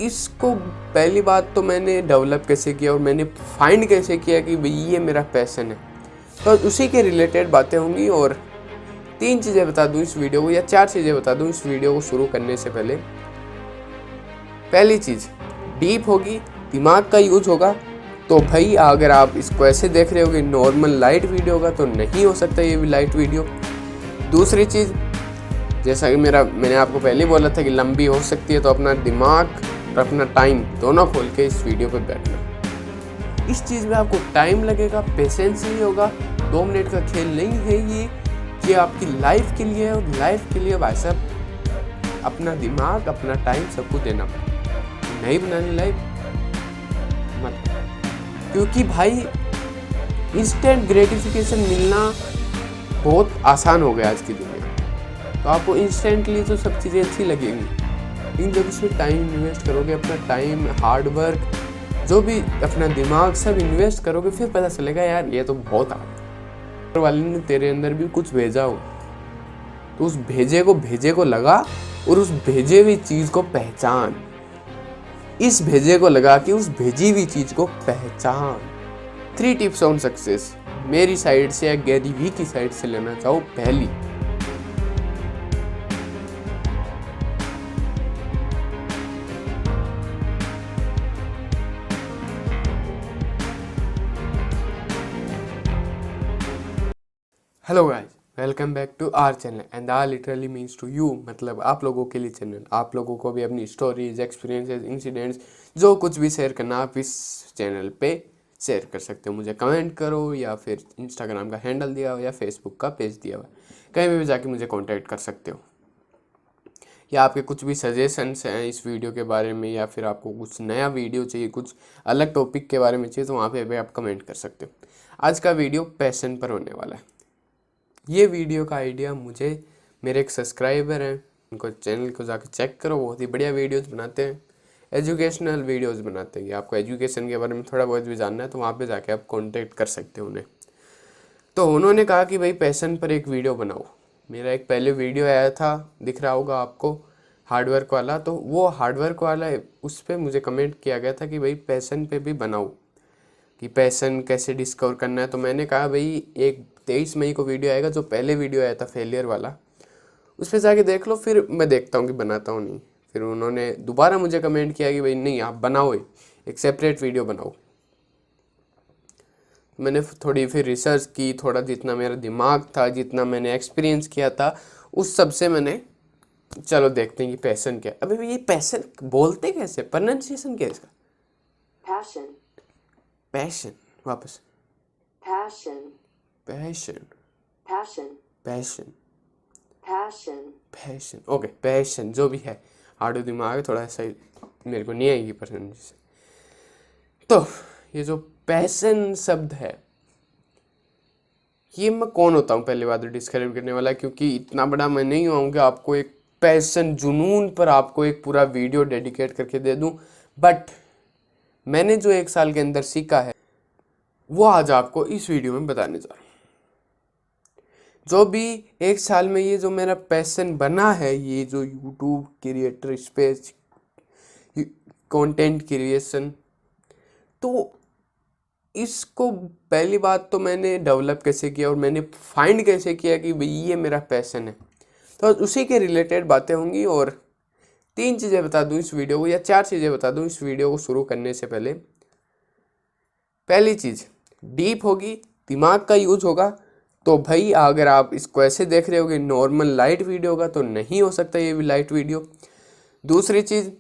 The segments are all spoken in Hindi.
इसको पहली बात तो मैंने डेवलप कैसे किया और मैंने फाइंड कैसे किया कि भाई ये मेरा पैशन है, तो उसी के रिलेटेड बातें होंगी। और 3 चीज़ें बता दूं इस वीडियो को, या 4 चीज़ें बता दूं इस वीडियो को शुरू करने से पहले। पहली चीज़ डीप होगी, दिमाग का यूज होगा। तो भाई अगर आप इसको ऐसे देख रहे हो कि नॉर्मल लाइट वीडियो होगा, तो नहीं हो सकता ये भी लाइट वीडियो। दूसरी चीज़, जैसा कि मैंने आपको पहले बोला था कि लंबी हो सकती है, तो अपना दिमाग और अपना टाइम दोनों खोल के इस वीडियो पे बैठना। इस चीज़ में आपको टाइम लगेगा, पेशेंस नहीं होगा। 2 मिनट का खेल नहीं है ये आपकी लाइफ के लिए है। और लाइफ के लिए भाई साहब अपना दिमाग, अपना टाइम सब कुछ देना पड़ेगा। नहीं बनानी लाइफ मत, क्योंकि भाई इंस्टेंट ग्रेटिफिकेशन मिलना बहुत आसान हो गया आज की दुनिया। तो आपको इंस्टेंटली तो सब चीज़ें अच्छी लगेंगी, लेकिन जब इसमें टाइम इन्वेस्ट करोगे, अपना टाइम, हार्ड वर्क, जो भी अपना दिमाग सब इन्वेस्ट करोगे, फिर पता चलेगा यार ये तो बहुत ऊपर वाले ने तेरे अंदर भी कुछ भेजा हो, तो उस भेजे को लगा और उस भेजे हुई चीज़ को पहचान। इस भेजे को लगा कि उस भेजी हुई चीज़ को पहचान। 3 टिप्स ऑन सक्सेस मेरी साइड से या गैरी वी की साइड से लेना चाहो। पहली, hello guys, welcome back to our channel and are literally means to you, मतलब आप लोगों के लिए चैनल। आप लोगों को भी अपनी स्टोरीज, एक्सपीरियंसेस, इंसिडेंट्स, जो कुछ भी शेयर करना आप इस चैनल पे शेयर कर सकते हो। मुझे कमेंट करो, या फिर इंस्टाग्राम का हैंडल दिया हुआ या फेसबुक का पेज दिया हुआ, कहीं भी जाके मुझे कॉन्टैक्ट कर सकते हो। या आपके कुछ भी सजेशंस हैं इस वीडियो के बारे में, या फिर आपको कुछ नया वीडियो चाहिए, कुछ अलग टॉपिक के बारे में चाहिए, तो वहाँ पे भी आप कमेंट कर सकते हो। आज का वीडियो पैशन पर होने वाला है। ये वीडियो का आइडिया मुझे मेरे एक सब्सक्राइबर हैं, उनको चैनल को जाकर चेक करो, बहुत ही बढ़िया वीडियोस बनाते हैं, एजुकेशनल वीडियोस बनाते हैं। आपको एजुकेशन के बारे में थोड़ा बहुत भी जानना है, तो वहाँ पे जाके आप कांटेक्ट कर सकते हो उन्हें। तो उन्होंने कहा कि भाई पैशन पर एक वीडियो बनाओ। मेरा एक पहले वीडियो आया था, दिख रहा होगा आपको, हार्डवर्क वाला। तो वो हार्डवर्क वाला उस पर मुझे कमेंट किया गया था कि भाई पैशन पे भी बनाओ, कि पैशन कैसे डिस्कवर करना है। तो मैंने कहा भाई एक 23 मई को वीडियो आएगा, जो पहले वीडियो आया था फेलियर वाला, उस पर जाके देख लो, फिर मैं देखता हूँ कि बनाता हूँ नहीं। फिर उन्होंने दोबारा मुझे कमेंट किया कि भाई नहीं, आप बनाओ, एक सेपरेट वीडियो बनाओ। मैंने थोड़ी फिर रिसर्च की, थोड़ा जितना मेरा दिमाग था, जितना मैंने एक्सपीरियंस किया था, उस सब से मैंने चलो देखते हैं कि पैशन क्या। अबे ये पैशन बोलते कैसे, प्रोनाउंसिएशन क्या है इसका? Passion. पैशन, वापस Passion. Passion, Passion. Passion, Passion. Passion, okay passion, जो भी है। आड़ू दिमाग है थोड़ा सा, मेरे को नहीं आएगी प्रोनाउंसिएशन। तो ये जो पैशन शब्द है, ये मैं कौन होता हूँ पहली बात डिस्क्राइब करने वाला, क्योंकि इतना बड़ा मैं नहीं हूँ कि आपको एक पैशन, जुनून पर आपको एक पूरा वीडियो डेडिकेट करके दे दूँ। बट मैंने जो 1 साल के अंदर सीखा है, वो आज आपको इस वीडियो में बताने जा रहा हूँ। जो भी 1 साल में ये जो मेरा पैशन बना है, ये जो YouTube creator space, content creation, तो इसको पहली बात तो मैंने डेवलप कैसे किया और मैंने फाइंड कैसे किया कि भाई ये मेरा पैशन है, तो उसी के रिलेटेड बातें होंगी। और 3 चीज़ें बता दूं इस वीडियो को, या 4 चीज़ें बता दूं इस वीडियो को शुरू करने से पहले। पहली चीज़ डीप होगी, दिमाग का यूज होगा। तो भाई अगर आप इसको ऐसे देख रहे हो कि नॉर्मल लाइट वीडियो होगा, तो नहीं हो सकता ये भी लाइट वीडियो। दूसरी चीज़,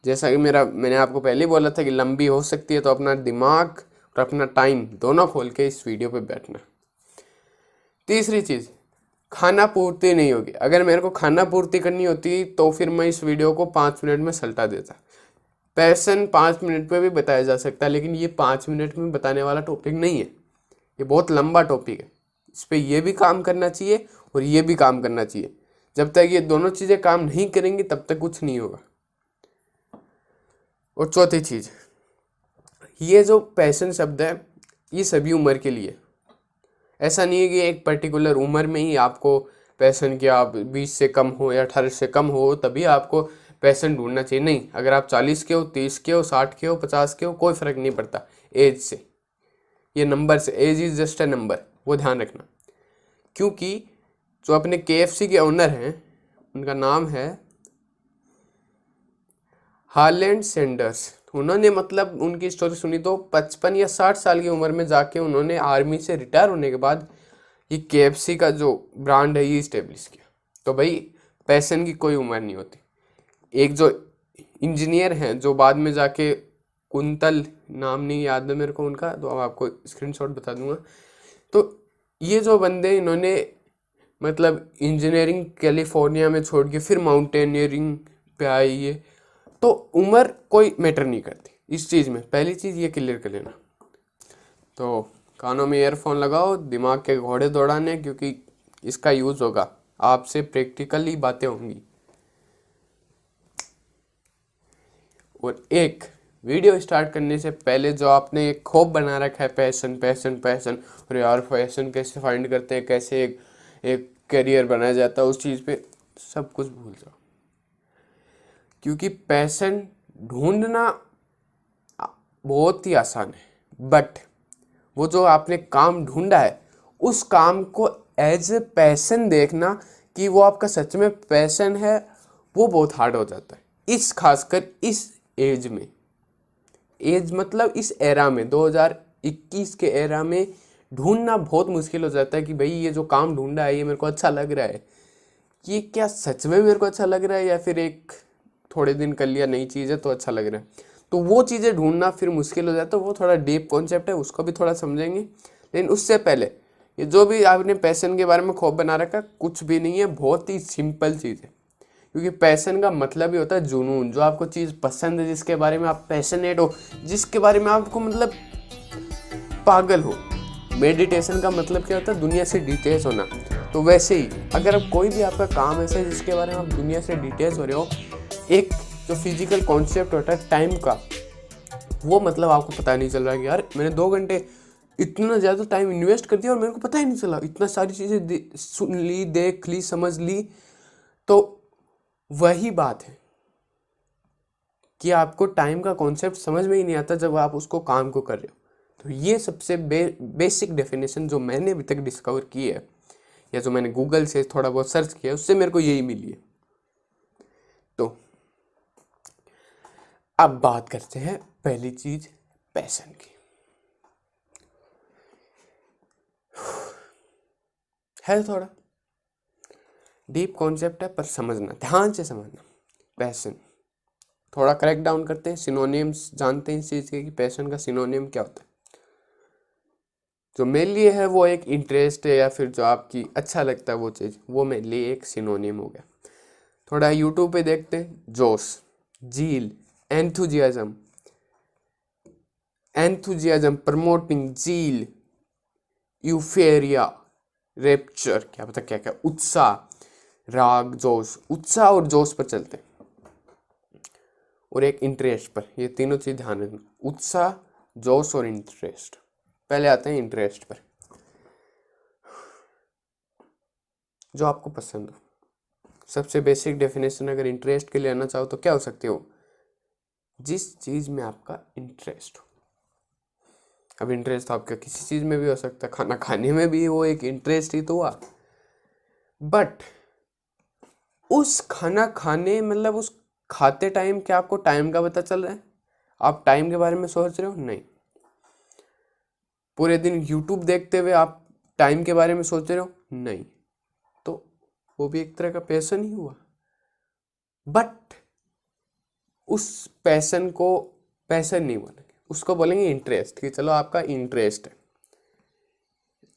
जैसा कि मैंने आपको पहले बोला था कि लंबी हो सकती है, तो अपना दिमाग और अपना टाइम दोनों खोल के इस वीडियो पे बैठना। तीसरी चीज़, खाना पूर्ति नहीं होगी। अगर मेरे को खाना पूर्ति करनी होती तो फिर मैं इस वीडियो को 5 मिनट में सल्टा देता। पैशन 5 मिनट में भी बताया जा सकता है, लेकिन ये 5 मिनट में बताने वाला टॉपिक नहीं है, ये बहुत लंबा टॉपिक है। इस पर यह भी काम करना चाहिए और ये भी काम करना चाहिए। जब तक ये दोनों चीज़ें काम नहीं करेंगी, तब तक कुछ नहीं होगा। और चौथी चीज़, ये जो पैशन शब्द है, ये सभी उम्र के लिए। ऐसा नहीं है कि एक पर्टिकुलर उम्र में ही आपको पैशन, कि आप 20 से कम हो या 18 से कम हो तभी आपको पैशन ढूंढना चाहिए। नहीं, अगर आप 40 के हो, 30 के हो, 60 के हो, 50 के हो, कोई फर्क नहीं पड़ता एज से, ये नंबर से, age is just a number, वो ध्यान रखना। क्योंकि जो अपने KFC के ओनर हैं, उनका नाम है हार्लैंड सैंडर्स। उन्होंने मतलब उनकी स्टोरी सुनी तो 55 या 60 साल की उम्र में जाके उन्होंने आर्मी से रिटायर होने के बाद ये KFC का जो ब्रांड है ये इस्टेब्लिश किया। तो भाई पैशन की कोई उम्र नहीं होती। एक जो इंजीनियर हैं जो बाद में जाके, कुंतल नाम नहीं याद है मेरे को उनका, तो अब आपको स्क्रीनशॉट बता दूंगा। तो ये जो बंदे, इन्होंने मतलब इंजीनियरिंग कैलिफोर्निया में छोड़ के फिर माउंटेनियरिंग पे आए ये। तो उम्र कोई मैटर नहीं करती इस चीज़ में, पहली चीज़ ये क्लियर कर लेना। तो कानों में ईयरफोन लगाओ, दिमाग के घोड़े दौड़ाने, क्योंकि इसका यूज़ होगा, आपसे प्रैक्टिकली बातें होंगी। और एक वीडियो स्टार्ट करने से पहले जो आपने एक खौफ बना रखा है, पैशन पैशन पैशन, और यार पैशन कैसे फाइंड करते हैं, कैसे एक करियर बनाया जाता है, उस चीज़ पे सब कुछ भूल जाओ। क्योंकि पैशन ढूंढना बहुत ही आसान है, बट वो जो आपने काम ढूंढा है उस काम को एज ए पैशन देखना कि वो आपका सच में पैशन है, वो बहुत हार्ड हो जाता है। इस खासकर इस एज में, एज मतलब इस एरा में, 2021 के एरा में ढूंढना बहुत मुश्किल हो जाता है कि भाई ये जो काम ढूंढा है ये मेरे को अच्छा लग रहा है, ये क्या सच में मेरे को अच्छा लग रहा है, या फिर एक थोड़े दिन कर लिया नई चीज़ है तो अच्छा लग रहा है। तो वो चीज़ें ढूंढना फिर मुश्किल हो जाता है। वो थोड़ा डीप कॉन्सेप्ट है, उसको भी थोड़ा समझेंगे। लेकिन उससे पहले ये जो भी आपने पैशन के बारे में खौफ बना रखा, कुछ भी नहीं है, बहुत ही सिंपल चीज़ है। क्योंकि पैशन का मतलब ही होता है जुनून, जो आपको चीज़ पसंद है, जिसके बारे में आप पैशनेट हो, जिसके बारे में आपको मतलब पागल हो। मेडिटेशन का मतलब क्या होता है? दुनिया से डिटेच होना। तो वैसे ही अगर अब कोई भी आपका काम ऐसा है जिसके बारे में आप दुनिया से डिटेच हो रहे हो, एक जो फिजिकल कॉन्सेप्ट होता है टाइम का, वो मतलब आपको पता नहीं चल रहा है कि यार मैंने 2 घंटे इतना ज़्यादा टाइम इन्वेस्ट कर दिया और मेरे को पता ही नहीं चला, इतना सारी चीज़ें सुन ली, देख ली, समझ ली। तो वही बात है कि आपको टाइम का कॉन्सेप्ट समझ में ही नहीं आता जब आप उसको काम को कर रहे हो। तो ये सबसे बेसिक डेफिनेशन जो मैंने अभी तक डिस्कवर की है, या जो मैंने गूगल से थोड़ा बहुत सर्च किया, उससे मेरे को यही मिली है। तो अब बात करते हैं पहली चीज, पैशन की। है थोड़ा डीप कॉन्सेप्ट है, पर समझना, ध्यान से समझना। पैशन थोड़ा करेक्ट डाउन करते हैं, सिनोनिम्स जानते हैं इस चीज़ के कि पैशन का सिनोनिम क्या होता है। जो मेरे लिए है वो एक इंटरेस्ट है, या फिर जो आपकी अच्छा लगता है वो चीज़, वो मेरे लिए एक सिनोनिम हो गया। थोड़ा यूट्यूब पे देखते हैं, जोश, जील, एंथुजियाज्म, प्रमोटिंग, जील, यूफेरिया, रेप्चर, क्या पता क्या क्या, उत्साह, राग, जोश। उत्साह और जोश पर चलते हैं, और एक इंटरेस्ट पर। ये तीनों चीज ध्यान रखना, उत्साह, जोश और इंटरेस्ट। पहले आते हैं इंटरेस्ट पर, जो आपको पसंद हो। सबसे बेसिक डेफिनेशन अगर इंटरेस्ट के लिए आना चाहो तो क्या हो सकती हो? जिस चीज में आपका इंटरेस्ट हो। अब इंटरेस्ट आपका किसी चीज में भी हो सकता है, खाना खाने में भी वो एक इंटरेस्ट ही तो हुआ। बट उस खाना खाने मतलब उस खाते टाइम क्या आपको टाइम का पता चल रहा है? आप टाइम के बारे में सोच रहे हो? नहीं। पूरे दिन यूट्यूब देखते हुए आप टाइम के बारे में सोच रहे हो? नहीं। तो वो भी एक तरह का पैशन ही हुआ। बट उस पैशन को पैशन नहीं बोलेंगे, उसको बोलेंगे इंटरेस्ट, कि चलो आपका इंटरेस्ट है।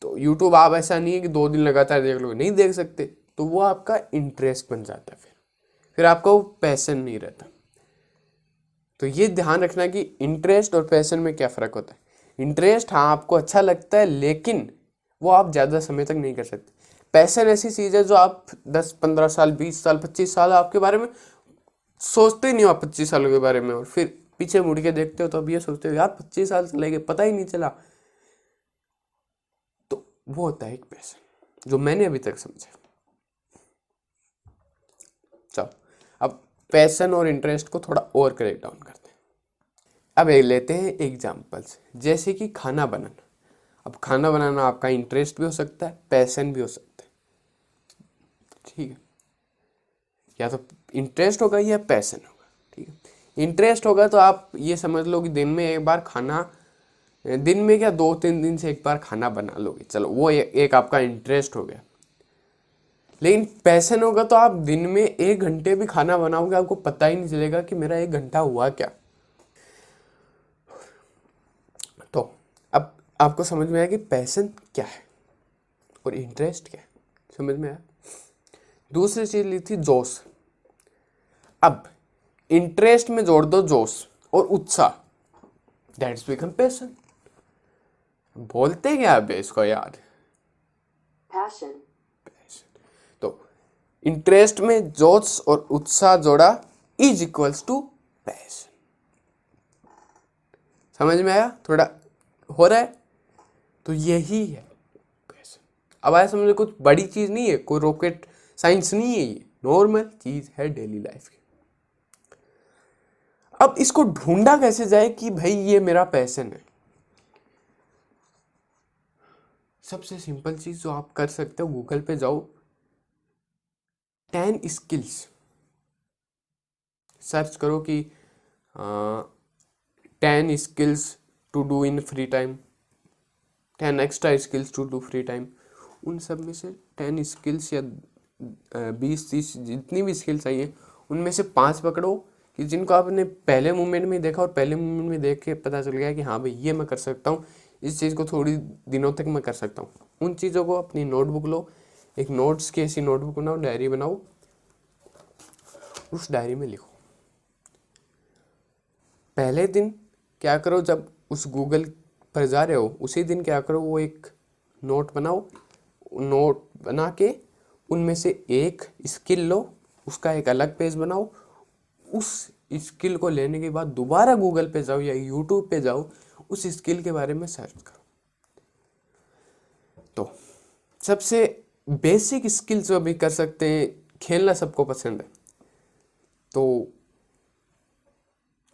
तो यूट्यूब आप ऐसा नहीं है कि 2 दिन लगातार देख लो, नहीं देख सकते, तो वो आपका इंटरेस्ट बन जाता है, फिर आपका वो पैशन नहीं रहता। तो ये ध्यान रखना कि इंटरेस्ट और पैशन में क्या फ़र्क होता है। इंटरेस्ट हाँ आपको अच्छा लगता है, लेकिन वो आप ज़्यादा समय तक नहीं कर सकते। पैशन ऐसी चीज़ है जो आप 10-15 साल, 20 साल, 25 साल आपके बारे में सोचते ही नहीं हो, आप 25 सालों के बारे में, और फिर पीछे मुड़ के देखते हो तो अब ये सोचते हो यार 25 साल चले गए, पता ही नहीं चला। तो वो होता है एक पैशन, जो मैंने अभी तक समझा। चलो अब पैशन और इंटरेस्ट को थोड़ा और क्रेक डाउन करते हैं। अब ये लेते हैं एग्जाम्पल्स, जैसे कि खाना बनाना। अब खाना बनाना आपका इंटरेस्ट भी हो सकता है, पैशन भी हो सकता है, ठीक है। या तो इंटरेस्ट होगा या पैशन होगा, ठीक है। इंटरेस्ट होगा तो आप ये समझ लो कि दिन में एक बार खाना, दिन में क्या 2-3 दिन से एक बार खाना बना लोगे, चलो वो एक आपका इंटरेस्ट हो गया। लेकिन पैशन होगा तो आप दिन में 1 घंटे भी खाना बनाओगे, आपको पता ही नहीं चलेगा कि मेरा 1 घंटा हुआ क्या। तो अब आपको समझ में आया कि पैशन क्या है और इंटरेस्ट क्या है, समझ में आया। दूसरी चीज ली थी जोश। अब इंटरेस्ट में जोड़ दो जोश और उत्साह, दैट्स बिकम पैशन। बोलते क्या है इसको यार, passion, तो इंटरेस्ट में जोश और उत्साह जोड़ा इज इक्वल्स टू पैशन। समझ में आया, थोड़ा हो रहा है, तो यही है पैशन। अब आया समझ, कुछ बड़ी चीज नहीं है, कोई रॉकेट साइंस नहीं है, ये नॉर्मल चीज है डेली लाइफ की। अब इसको ढूंढा कैसे जाए कि भाई ये मेरा पैशन है। सबसे सिंपल चीज जो आप कर सकते हो, गूगल पे जाओ, 10 स्किल्स सर्च करो कि 10 skills to do in free time, 10 extra skills to do free time. उन सब में से 10 स्किल्स या 20-30 जितनी भी स्किल्स आई हैं उनमें से 5 पकड़ो कि जिनको आपने पहले मूवमेंट में देखा और पहले मूवमेंट में देख के पता चल गया कि हाँ भाई ये मैं कर सकता हूँ, इस चीज़ को थोड़ी दिनों तक मैं कर सकता हूँ। उन चीज़ों को अपनी नोटबुक लो, एक नोट्स की ऐसी नोटबुक बनाओ, डायरी बनाओ, उस डायरी में लिखो। पहले दिन क्या करो, जब उस गूगल पर जा रहे हो उसी दिन क्या करो, वो एक नोट बनाओ, नोट बना के उनमें से एक स्किल लो, उसका एक अलग पेज बनाओ। उस स्किल को लेने के बाद दोबारा गूगल पे जाओ या यूट्यूब पे जाओ, उस स्किल के बारे में सर्च करो। तो सबसे बेसिक स्किल जो अभी कर सकते हैं, खेलना सबको पसंद है, तो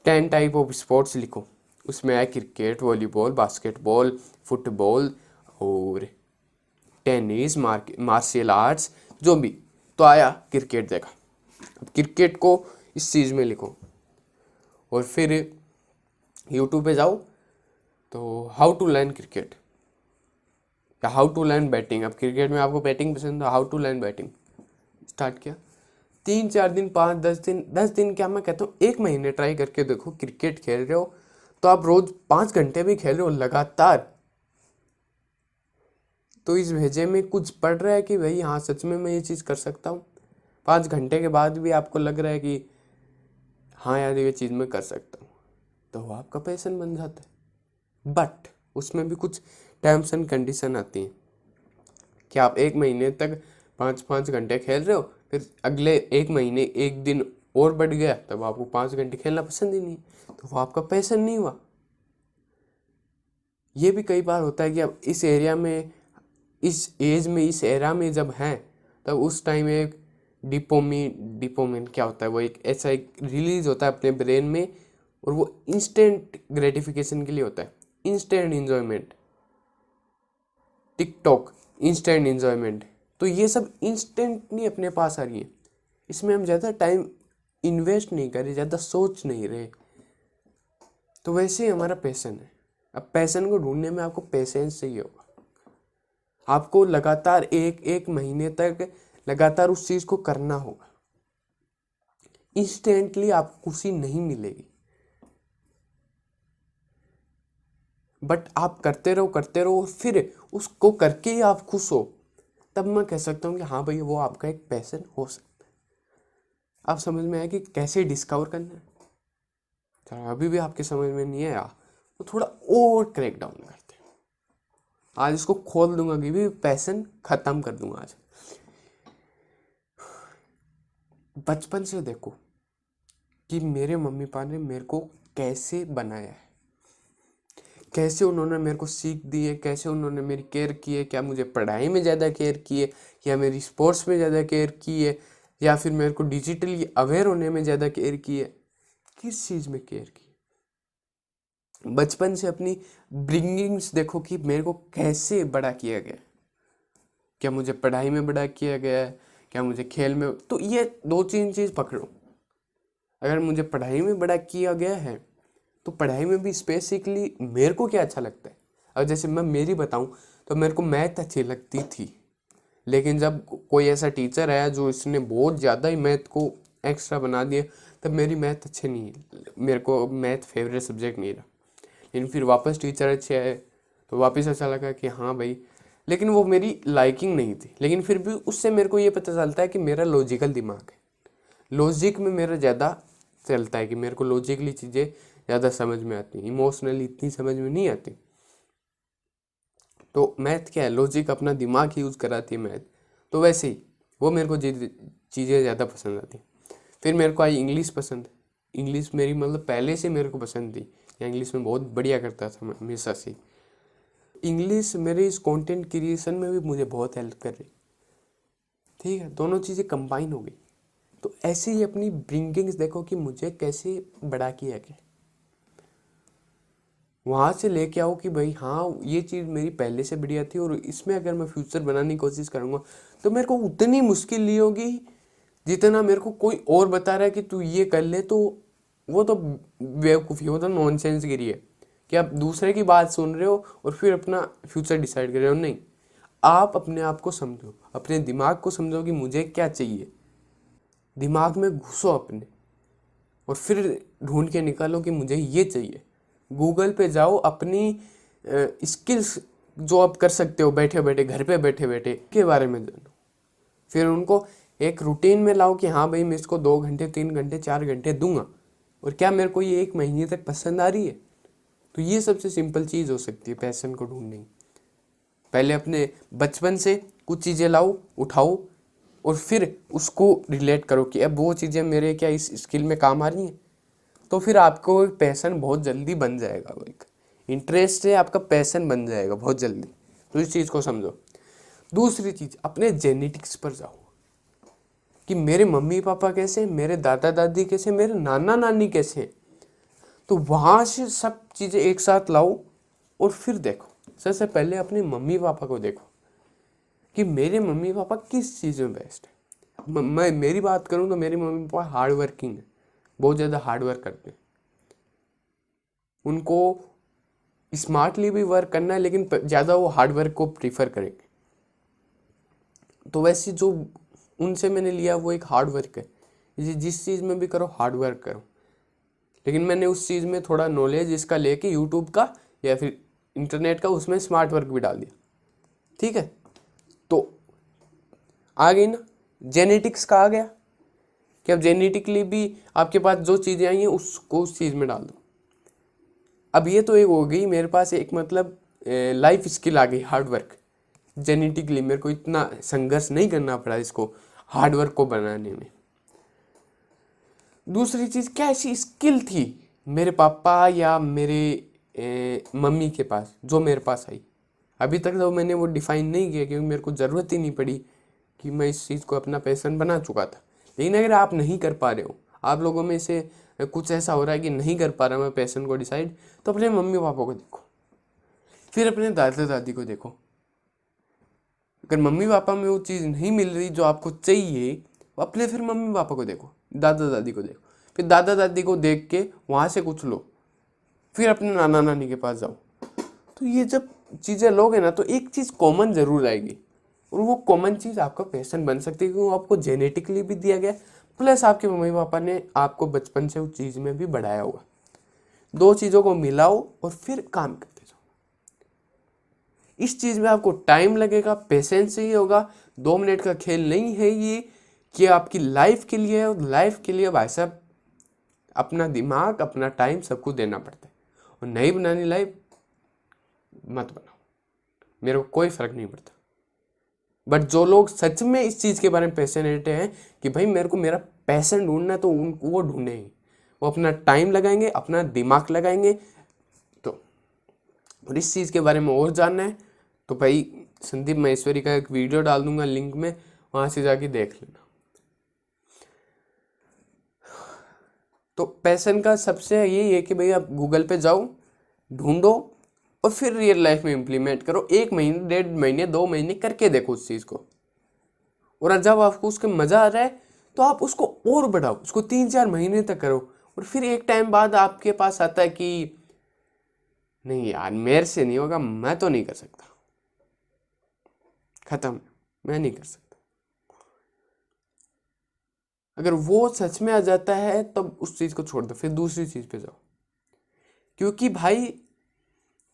10 टाइप ऑफ स्पोर्ट्स लिखो। उसमें आया क्रिकेट, वॉलीबॉल, बास्केटबॉल, फुटबॉल और टेनिस, मार्शल आर्ट्स, जो भी। तो आया क्रिकेट देखा, अब क्रिकेट को इस चीज़ में लिखो। और फिर यूट्यूब पे जाओ तो हाउ टू लर्न क्रिकेट या हाउ टू लर्न बैटिंग। अब क्रिकेट में आपको बैटिंग पसंद है, how to learn batting start किया। 3-4 दिन, 5-10 दिन क्या मैं कहता हूँ 1 महीने ट्राई करके देखो। क्रिकेट खेल रहे हो तो आप रोज 5 घंटे भी खेल रहे हो लगातार, तो इस भेजे में कुछ पड़ रहा है कि भाई हाँ सच में मैं ये चीज़ कर सकता हूँ। 5 घंटे के बाद भी आपको लग रहा है कि हाँ यार ये चीज़ मैं कर सकता हूँ, तो वो आपका पैशन बन जाता है। बट उसमें भी कुछ टर्म्स एंड कंडीशन आती हैं कि आप 1 महीने तक 5-5 घंटे खेल रहे हो, फिर अगले 1 महीने 1 दिन और बढ़ गया, तब आपको 5 घंटे खेलना पसंद ही नहीं, तो वो आपका पैशन नहीं हुआ। ये भी कई बार होता है कि अब इस एरिया में, इस एज में, इस एरा में जब हैं, तब उस टाइम एक डिपोमिन क्या होता है, वो एक ऐसा एक रिलीज होता है अपने ब्रेन में, और वो इंस्टेंट ग्रेटिफिकेशन के लिए होता है, instant enjoyment. TikTok instant enjoyment, तो ये सब इंस्टेंटली अपने पास आ रही है, इसमें हम ज़्यादा टाइम इन्वेस्ट नहीं कर रहे, ज़्यादा सोच नहीं रहे। तो वैसे ही हमारा पैशन है। अब पैशन को ढूंढने में आपको पेशेंस चाहिए होगा, आपको लगातार 1 महीने तक लगातार उस चीज़ को करना होगा। इंस्टेंटली आपको खुशी नहीं मिलेगी, बट आप करते रहो, फिर उसको करके ही आप खुश हो, तब मैं कह सकता हूँ कि हाँ भाई वो आपका एक पैशन हो सकता है। आप समझ में आया कि कैसे डिस्कवर करना है। चलो अभी भी आपके समझ में नहीं आया तो थोड़ा और क्रैक डाउन करते हैं। आज इसको खोल दूंगा कि भी पैशन खत्म कर दूंगा आज। बचपन से देखो कि मेरे मम्मी पापा ने मेरे को कैसे बनाया है, कैसे उन्होंने मेरे को सीख दी है, कैसे उन्होंने मेरी केयर की है। क्या मुझे पढ़ाई में ज़्यादा केयर की है या मेरी स्पोर्ट्स में ज़्यादा केयर की है, या फिर मेरे को डिजिटली अवेयर होने में ज़्यादा केयर की है? किस चीज़ में केयर की? बचपन से अपनी ब्रिंगिंग्स देखो कि मेरे को कैसे बड़ा किया गया। क्या मुझे पढ़ाई में बड़ा किया गया है, क्या मुझे खेल में? तो ये दो तीन चीज़ पकड़ो। अगर मुझे पढ़ाई में बड़ा किया गया है तो पढ़ाई में भी स्पेसिफिकली मेरे को क्या अच्छा लगता है। अब जैसे मैं मेरी बताऊं तो मेरे को मैथ अच्छी लगती थी, लेकिन जब कोई ऐसा टीचर आया जो इसने बहुत ज़्यादा ही मैथ को एक्स्ट्रा बना दिया, तब मेरी मैथ अच्छे नहीं, मेरे को मैथ फेवरेट सब्जेक्ट नहीं रहा। लेकिन फिर वापस टीचर अच्छे आए तो वापस ऐसा लगा कि हाँ भाई, लेकिन वो मेरी लाइकिंग नहीं थी। लेकिन फिर भी उससे मेरे को ये पता चलता है कि मेरा लॉजिकल दिमाग है, लॉजिक में मेरा ज़्यादा चलता है कि मेरे को लॉजिकली चीज़ें ज़्यादा समझ में आती हैं, इमोशनली इतनी समझ में नहीं आती। तो मैथ क्या है, लॉजिक, अपना दिमाग ही यूज़ कराती है मैथ। तो वैसे ही वो मेरे को चीज़ें ज़्यादा पसंद आती। फिर मेरे को आई इंग्लिश पसंद। इंग्लिश मेरी मतलब पहले से मेरे को पसंद थी, या इंग्लिश में बहुत बढ़िया करता था मैं हमेशा से। इंग्लिश मेरे इस कंटेंट क्रिएशन में भी मुझे बहुत हेल्प कर रही। ठीक है, दोनों चीज़ें कंबाइन हो गई। तो ऐसे ही अपनी ब्रिंगिंग्स देखो कि मुझे कैसे बड़ा किया गया, वहाँ से लेके आओ कि भाई हाँ ये चीज़ मेरी पहले से बढ़िया थी और इसमें अगर मैं फ्यूचर बनाने की कोशिश करूँगा तो मेरे को उतनी मुश्किल नहीं होगी जितना मेरे को कोई और बता रहा है कि तू ये कर ले। तो वो तो बेवकूफ़ी, वो तो नॉनसेंस गिरी है कि आप दूसरे की बात सुन रहे हो और फिर अपना फ्यूचर डिसाइड कर रहे हो। नहीं, आप अपने आप को समझो, अपने दिमाग को समझो कि मुझे क्या चाहिए, दिमाग में घुसो अपने और फिर ढूंढ के निकालो कि मुझे ये चाहिए। गूगल पे जाओ, अपनी स्किल्स जो आप कर सकते हो बैठे बैठे, घर पे बैठे बैठे, के बारे में जानो। फिर उनको एक रूटीन में लाओ कि हाँ भाई मैं इसको 2 घंटे 3 घंटे 4 घंटे दूंगा, और क्या मेरे को ये 1 महीने तक पसंद आ रही है। तो ये सबसे सिंपल चीज़ हो सकती है पैशन को ढूंढने की। पहले अपने बचपन से कुछ चीज़ें लाओ, उठाओ, और फिर उसको रिलेट करो कि अब वो चीज़ें मेरे क्या इस स्किल में काम आ रही हैं। तो फिर आपको एक पैशन बहुत जल्दी बन जाएगा, वो एक इंटरेस्ट है आपका, पैशन बन जाएगा बहुत जल्दी। तो इस चीज़ को समझो। दूसरी चीज़, अपने जेनेटिक्स पर जाओ कि मेरे मम्मी पापा कैसे, मेरे दादा दादी कैसे, मेरे नाना नानी कैसे हैं। तो वहाँ से सब चीज़ें एक साथ लाओ और फिर देखो। सबसे पहले अपने मम्मी पापा को देखो कि मेरे मम्मी पापा किस चीज़ में बेस्ट है। मैं मेरी बात करूँ तो मेरे मम्मी पापा हार्ड वर्किंग है, बहुत ज़्यादा हार्ड वर्क करते हैं। उनको स्मार्टली भी वर्क करना है, लेकिन ज़्यादा वो हार्ड वर्क को प्रीफर करेंगे। तो वैसे जो उनसे मैंने लिया वो एक हार्ड वर्क है। जिस चीज़ में भी करो हार्ड वर्क करो। लेकिन मैंने उस चीज़ में थोड़ा नॉलेज इसका लेके यूट्यूब का या फिर इंटरनेट का, उसमें स्मार्ट वर्क भी डाल दिया। ठीक है, तो आ गई ना, जेनेटिक्स का आ गया कि अब जेनेटिकली भी आपके पास जो चीज़ें आई हैं उसको उस चीज़ में डाल दो। अब ये तो एक हो गई मेरे पास एक मतलब लाइफ स्किल आ गई, हार्ड वर्क। जेनेटिकली मेरे को इतना संघर्ष नहीं करना पड़ा इसको हार्ड वर्क को बनाने में। दूसरी चीज़, क्या ऐसी स्किल थी मेरे पापा या मेरे मम्मी के पास जो मेरे पास आई? अभी तक तो मैंने वो डिफाइन नहीं किया क्योंकि मेरे को ज़रूरत ही नहीं पड़ी कि मैं इस चीज़ को अपना पैशन बना चुका था। लेकिन अगर आप नहीं कर पा रहे हो, आप लोगों में से कुछ ऐसा हो रहा है कि नहीं कर पा रहा मैं पैशन को डिसाइड, तो अपने मम्मी पापा को देखो, फिर अपने दादा दादी को देखो। अगर मम्मी पापा में वो चीज़ नहीं मिल रही जो आपको चाहिए, अपने फिर मम्मी पापा को देखो, दादा दादी को देखो, फिर दादा दादी को देख के वहाँ से कुछ लो, फिर अपने नाना नानी के पास जाओ। तो ये जब चीज़ें लोगे ना तो एक चीज़ कॉमन ज़रूर आएगी, और वो कॉमन चीज़ आपका पैशन बन सकती है क्योंकि वो आपको जेनेटिकली भी दिया गया, प्लस आपके मम्मी पापा ने आपको बचपन से उस चीज़ में भी बढ़ाया होगा। दो चीज़ों को मिलाओ और फिर काम करते जाओ। इस चीज़ में आपको टाइम लगेगा, पेशेंस चाहिए होगा। 2 मिनट का खेल नहीं है ये कि आपकी लाइफ के लिए है, और लाइफ के लिए भाई साहब अपना दिमाग अपना टाइम सब कुछ देना पड़ता है। और नहीं बनानी लाइफ, मत बनाओ, मेरे को कोई फ़र्क नहीं पड़ता। बट जो लोग सच में इस चीज़ के बारे में पैशनेट हैं कि भाई मेरे को मेरा पैशन ढूंढना है, तो उनको वो ढूंढेंगे, वो अपना टाइम लगाएंगे, अपना दिमाग लगाएंगे। तो और इस चीज़ के बारे में और जानना है तो भाई संदीप महेश्वरी का एक वीडियो डाल दूंगा लिंक में, वहाँ से जाके देख लेना। तो पैशन का सबसे यही है कि भाई आप गूगल पे जाओ, ढूंढो और फिर रियल लाइफ में इम्प्लीमेंट करो। 1 महीने, 1.5 महीने, 2 महीने करके देखो उस चीज़ को, और जब आपको उसके मज़ा आ रहा है तो आप उसको और बढ़ाओ, उसको 3-4 महीने तक करो। और फिर एक टाइम बाद आपके पास आता है कि नहीं यार, मेरे से नहीं होगा, मैं तो नहीं कर सकता, खत्म, मैं नहीं कर सकता। अगर वो सच में आ जाता है तब उस चीज़ को छोड़ दो, फिर दूसरी चीज़ पे जाओ। क्योंकि भाई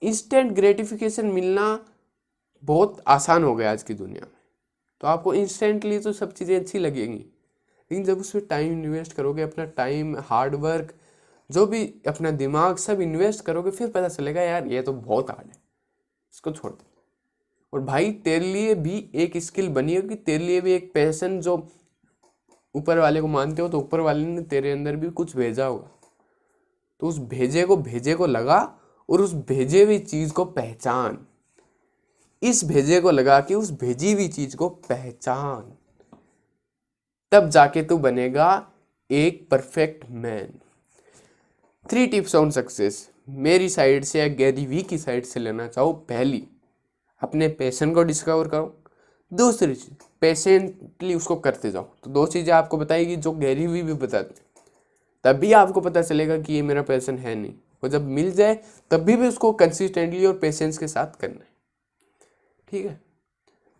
इंस्टेंट ग्रेटिफिकेशन मिलना बहुत आसान हो गया आज की दुनिया में। तो आपको इंस्टेंटली तो सब चीज़ें अच्छी लगेंगी, लेकिन जब उसमें टाइम इन्वेस्ट करोगे, अपना टाइम, हार्ड वर्क, जो भी अपना दिमाग सब इन्वेस्ट करोगे, फिर पता चलेगा यार ये तो बहुत हार्ड है, इसको छोड़ दे। और भाई तेरे लिए भी एक स्किल बनी होगी, तेरे लिए भी एक पैशन, जो ऊपर वाले को मानते हो तो ऊपर वाले ने तेरे अंदर भी कुछ भेजा होगा। तो उस भेजे को लगा और उस भेजे हुई चीज को पहचान, इस भेजे को लगा कि उस भेजी हुई चीज को पहचान, तब जाके तू बनेगा एक perfect man. 3 tips on success मेरी साइड से या गैरी वी की साइड से लेना चाहो। पहली, अपने पैशन को डिस्कवर करो। दूसरी चीज, पेशेंटली उसको करते जाओ। तो 2 चीजें आपको बताएगी जो गैरी वी भी बताते, तभी आपको पता चलेगा कि ये मेरा पैशन है नहीं। और जब मिल जाए तब भी उसको कंसिस्टेंटली और पेशेंस के साथ करना है, ठीक है।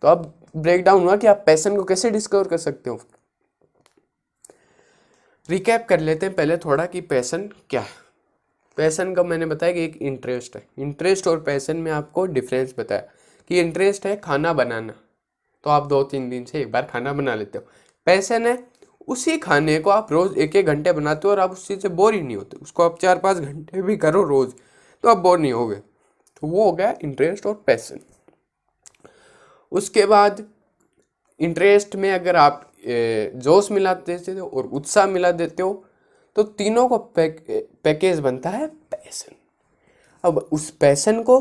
तो अब ब्रेक डाउन हुआ कि आप पैशन को कैसे डिस्कवर कर सकते हो। रिकैप कर लेते हैं पहले थोड़ा कि पैशन क्या है। पैशन का मैंने बताया कि एक इंटरेस्ट है। इंटरेस्ट और पैशन में आपको डिफरेंस बताया कि इंटरेस्ट है खाना बनाना, तो आप 2-3 दिन से एक बार खाना बना लेते हो। पैशन है उसी खाने को आप रोज 1-1 घंटे बनाते हो और आप उस चीज़ से बोर ही नहीं होते। उसको आप 4-5 घंटे भी करो रोज तो आप बोर नहीं होगे। तो वो हो गया इंटरेस्ट और पैशन। उसके बाद इंटरेस्ट में अगर आप जोश मिला देते हो और उत्साह मिला देते हो तो तीनों को पैकेज बनता है पैशन। अब उस पैशन को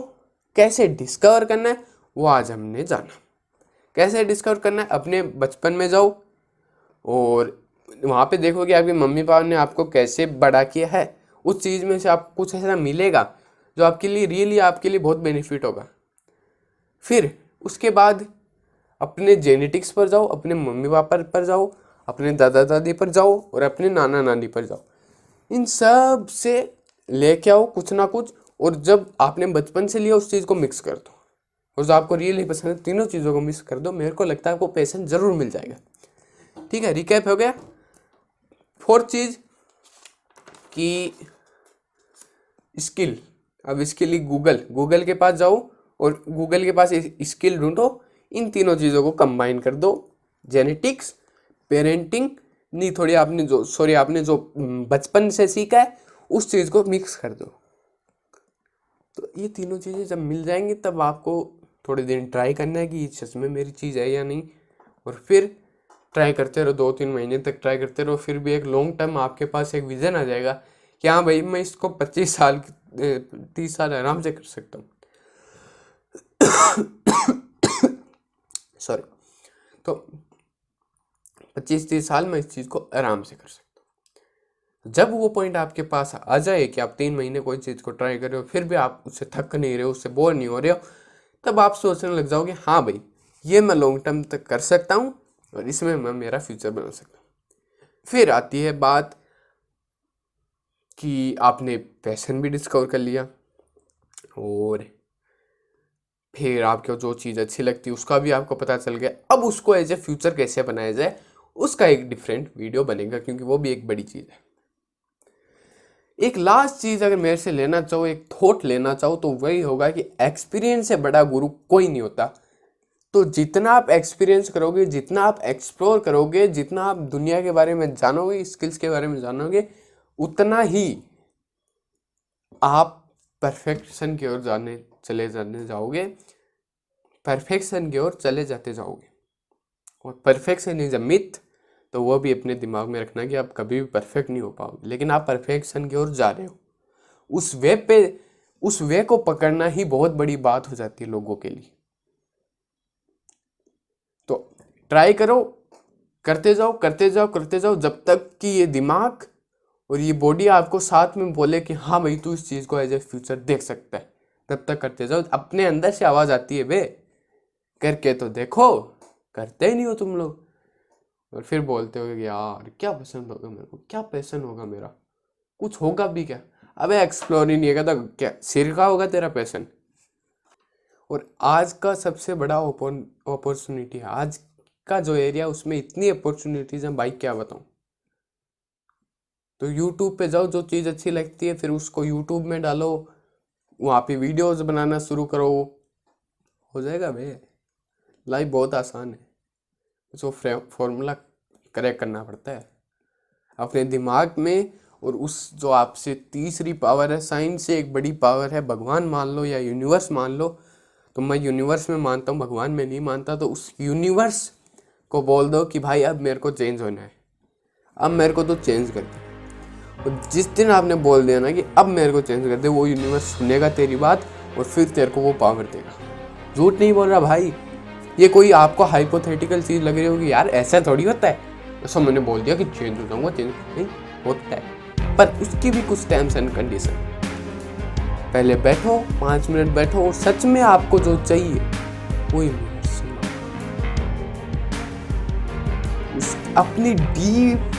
कैसे डिस्कवर करना है वो आज हमने जाना। कैसे डिस्कवर करना है, अपने बचपन में जाओ और वहाँ पे देखो कि आपके मम्मी पापा ने आपको कैसे बड़ा किया है। उस चीज़ में से आपको कुछ ऐसा मिलेगा जो आपके लिए रियली आपके लिए बहुत बेनिफिट होगा। फिर उसके बाद अपने जेनेटिक्स पर जाओ, अपने मम्मी पापा पर जाओ, अपने दादा दादी पर जाओ और अपने नाना नानी पर जाओ। इन सब से लेके आओ कुछ ना कुछ, और जब आपने बचपन से लिया उस चीज़ को मिक्स कर दो, और जो आपको रियली पसंद है तीनों चीज़ों को मिक्स कर दो। मेरे को लगता है आपको पैशन जरूर मिल जाएगा, ठीक है। रिकैप हो गया। 4th चीज़ कि स्किल। अब स्किल गूगल के पास जाओ और गूगल के पास स्किल ढूंढो। इन तीनों चीज़ों को कंबाइन कर दो, जेनेटिक्स, पेरेंटिंग, नहीं थोड़ी आपने जो बचपन से सीखा है उस चीज़ को मिक्स कर दो। तो ये तीनों चीज़ें जब मिल जाएंगी तब आपको थोड़े दिन ट्राई करना है कि ये सच में मेरी चीज़ है या नहीं, और फिर ट्राई करते रहो, 2-3 महीने तक ट्राई करते रहो। फिर भी एक लॉन्ग टर्म आपके पास एक विजन आ जाएगा कि हाँ भाई मैं इसको 25 साल 30 साल आराम से कर सकता हूँ। सॉरी। तो 25-30 साल में इस चीज़ को आराम से कर सकता हूँ। जब वो पॉइंट आपके पास आ जाए कि आप 3 महीने कोई चीज़ को ट्राई कर रहे हो फिर भी आप उससे थक नहीं रहे हो, उससे बोर नहीं हो रहे हो, तब आप सोचने लग जाओगे हाँ भाई ये मैं लॉन्ग टर्म तक कर सकता हूँ और इसमें मैं मेरा फ्यूचर बना सकता हूँ। फिर आती है बात कि आपने पैशन भी डिस्कवर कर लिया और फिर आपको जो चीज़ अच्छी लगती है उसका भी आपको पता चल गया। अब उसको एज ए फ्यूचर कैसे बनाया जाए उसका एक डिफरेंट वीडियो बनेगा, क्योंकि वो भी एक बड़ी चीज़ है। एक लास्ट चीज़ अगर मेरे से लेना चाहो, एक थॉट लेना चाहो, तो वही होगा कि एक्सपीरियंस से बड़ा गुरु कोई नहीं होता। तो जितना आप एक्सपीरियंस करोगे, जितना आप एक्सप्लोर करोगे, जितना आप दुनिया के बारे में जानोगे, स्किल्स के बारे में जानोगे, उतना ही आप परफेक्शन की ओर चले जाओगे, परफेक्शन की ओर चले जाते जाओगे। और परफेक्शन इज अ मिथ, तो वो भी अपने दिमाग में रखना कि आप कभी भी परफेक्ट नहीं हो पाओगे, लेकिन आप परफेक्शन की ओर जा रहे हो। उस वे को पकड़ना ही बहुत बड़ी बात हो जाती है लोगों के लिए। तो ट्राई करो, करते जाओ जब तक कि ये दिमाग और ये बॉडी आपको साथ में बोले कि हाँ भाई तू इस चीज़ को एज ए फ्यूचर देख सकता है, तब तक करते जाओ। अपने अंदर से आवाज़ आती है, बे करके तो देखो, करते ही नहीं हो तुम लोग। और फिर बोलते हो कि यार क्या पसंद होगा मेरे को, क्या पैशन होगा मेरा, कुछ होगा भी क्या। अबे एक्सप्लोर ही नहीं करता, क्या सिर का होगा तेरा पैशन। और आज का सबसे बड़ा अपॉर्चुनिटी है, आज का जो एरिया उसमें इतनी अपॉर्चुनिटीज हैं भाई क्या बताऊं। तो यूट्यूब पे जाओ, जो चीज़ अच्छी लगती है फिर उसको यूट्यूब में डालो, वहाँ पे वीडियोस बनाना शुरू करो, हो जाएगा भैया। लाइफ बहुत आसान है, उसको फॉर्मूला करेक्ट करना पड़ता है अपने दिमाग में। और उस जो आपसे तीसरी पावर है, साइंस से एक बड़ी पावर है, भगवान मान लो या यूनिवर्स मान लो। तो मैं यूनिवर्स में मानता हूँ, भगवान में नहीं मानता। तो उस यूनिवर्स को बोल दो कि भाई अब मेरे को चेंज होना है, अब मेरे को तो चेंज कर दे। और जिस दिन आपने बोल दिया ना कि अब मेरे को चेंज कर दे, वो यूनिवर्स सुनेगा तेरी बात और फिर तेरे को वो पावर देगा। झूठ नहीं बोल रहा भाई। ये कोई आपको हाइपोथेटिकल चीज़ लग रही होगी, यार ऐसा थोड़ी होता है, ऐसा मैंने बोल दिया कि चेंज हो जाऊंगा, चेंज नहीं होता है। पर उसकी भी कुछ टर्म्स एंड कंडीशन। पहले बैठो, 5 मिनट बैठो और सच में आपको जो चाहिए वो यूनिवर्स अपनी डीप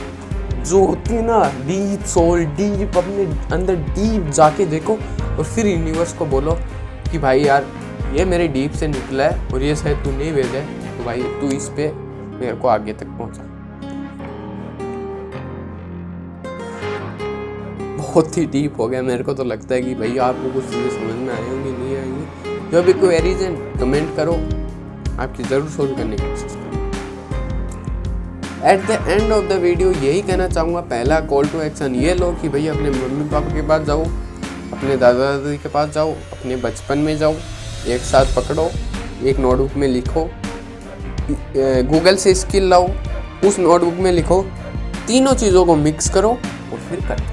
जो होती है ना, डीप सोल, डीप अपने अंदर डीप जाके देखो और फिर यूनिवर्स को बोलो कि भाई यार ये मेरे डीप से निकला है और ये शायद तू नहीं भेजा है, तो भाई तू इस पे मेरे को आगे तक पहुंचा। बहुत ही डीप हो गया, मेरे को तो लगता है कि भाई आपको कुछ चीज़ें समझ में आई होंगी, नहीं आएंगी। जो भी क्वेरीज हैं कमेंट करो, आपकी ज़रूर सोल्व करने की कोशिश करो। At the end of the video यही कहना चाहूँगा, पहला कॉल टू एक्शन ये लो कि भाई अपने मम्मी पापा के पास जाओ, अपने दादा दादी के पास जाओ, अपने बचपन में जाओ, एक साथ पकड़ो, एक नोटबुक में लिखो, गूगल से स्किल लाओ, उस नोटबुक में लिखो, तीनों चीज़ों को मिक्स करो और फिर करते जाओ।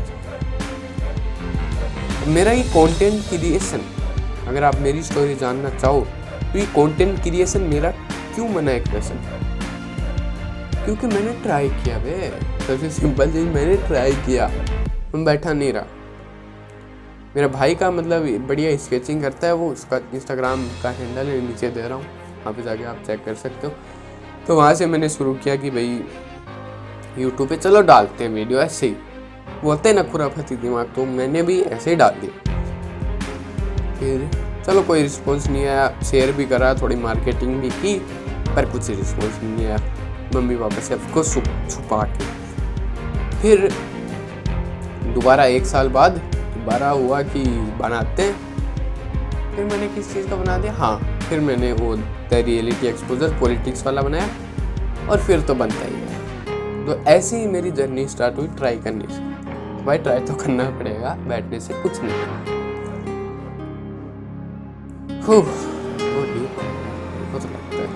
मेरा ये कंटेंट क्रिएशन, अगर आप मेरी स्टोरी जानना चाहो तो ये कंटेंट क्रिएशन मेरा क्यों बना एक पैशन, क्योंकि मैंने ट्राई किया बे। सबसे सिंपल चीज़, मैंने ट्राई किया, मैं बैठा नहीं रहा। मेरा भाई का मतलब बढ़िया स्केचिंग करता है, वो उसका इंस्टाग्राम का हैंडल है, नीचे दे रहा हूँ, वहाँ पे जाके आप चेक कर सकते हो। तो वहाँ से मैंने शुरू किया कि भाई यूट्यूब पे चलो डालते हैं वीडियो, ऐसे ही बोलते हैं ना खुराफाती दिमाग, तो मैंने भी ऐसे ही डाल दिया। फिर चलो कोई रिस्पॉन्स नहीं आया, शेयर भी करा, थोड़ी मार्केटिंग भी की, पर कुछ रिस्पॉन्स नहीं आया मम्मी पापा से आपको छुपा के। फिर दोबारा 1 साल बाद दोबारा हुआ कि बनाते हैं। फिर मैंने किस चीज़ का बना दिया, हाँ फिर मैंने वो द रियलिटी एक्सपोजर पॉलिटिक्स वाला बनाया और फिर तो बनता ही है। तो ऐसे ही मेरी जर्नी स्टार्ट हुई ट्राई करने से। तो भाई ट्राई तो करना पड़ेगा, बैठने से कुछ नहीं। बहुत लगता है,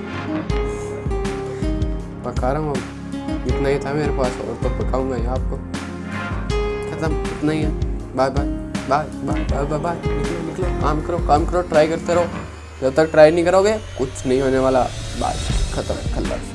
पका रहा हूँ। इतना ही था मेरे पास, और तो पकाऊंगा ही आपको। खत्म, इतना ही है। Bye bye bye bye bye bye bye. निकलो निकलो, काम करो, ट्राई करते रहो। जब तक ट्राई नहीं करोगे कुछ नहीं होने वाला। बाय, खत्म, खल्लास।